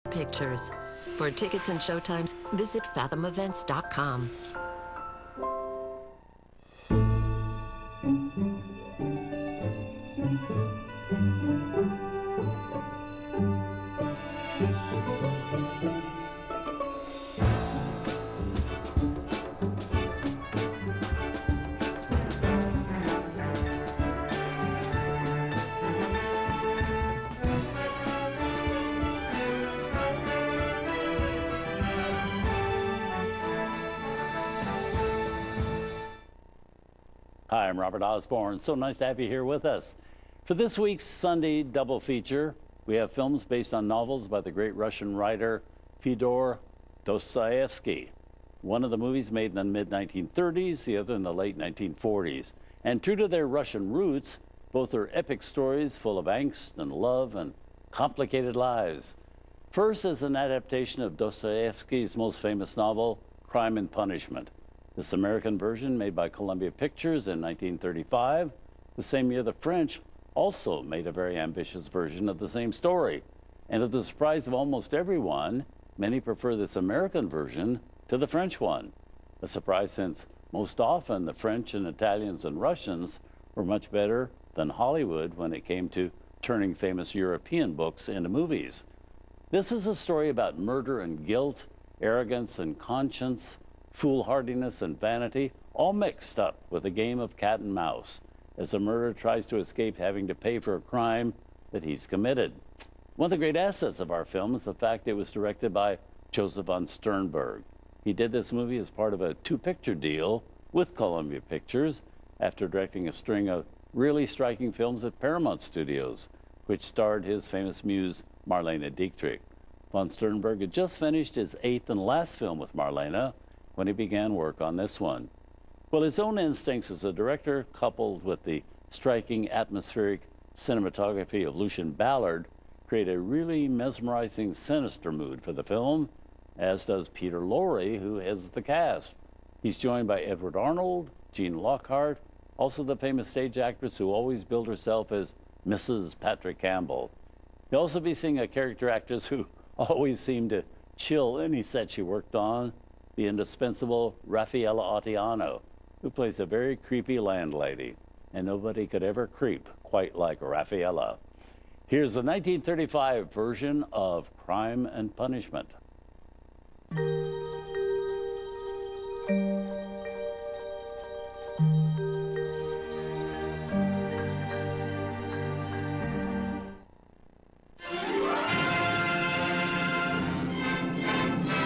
Pictures. For tickets and showtimes, visit fathomevents.com. Hi, I'm Robert Osborne. So nice to have you here with us. For this week's Sunday double feature, we have films based on novels by the great Russian writer Fyodor Dostoyevsky. One of the movies made in the mid-1930s, the other in the late 1940s. And true to their Russian roots, both are epic stories full of angst and love and complicated lives. First is an adaptation of Dostoyevsky's most famous novel, Crime and Punishment. This American version, made by Columbia Pictures in 1935, the same year the French also made a very ambitious version of the same story. And to the surprise of almost everyone, many prefer this American version to the French one. A surprise, since most often the French and Italians and Russians were much better than Hollywood when it came to turning famous European books into movies. This is a story about murder and guilt, arrogance and conscience, foolhardiness and vanity, all mixed up with a game of cat and mouse, as a murderer tries to escape having to pay for a crime that he's committed. One of the great assets of our film is the fact it was directed by Joseph von Sternberg. He did this movie as part of a two-picture deal with Columbia Pictures after directing a string of really striking films at Paramount Studios, which starred his famous muse, Marlene Dietrich. Von Sternberg had just finished his 8th and last film with Marlene when he began work on this one. Well, his own instincts as a director, coupled with the striking atmospheric cinematography of Lucian Ballard, create a really mesmerizing, sinister mood for the film, as does Peter Lorre, who heads the cast. He's joined by Edward Arnold, Jean Lockhart, also the famous stage actress who always billed herself as Mrs. Patrick Campbell. You'll also be seeing a character actress who always seemed to chill any set she worked on, the indispensable Raffaella Ottiano, who plays a very creepy landlady, and nobody could ever creep quite like Raffaella. Here's the 1935 version of Crime and Punishment.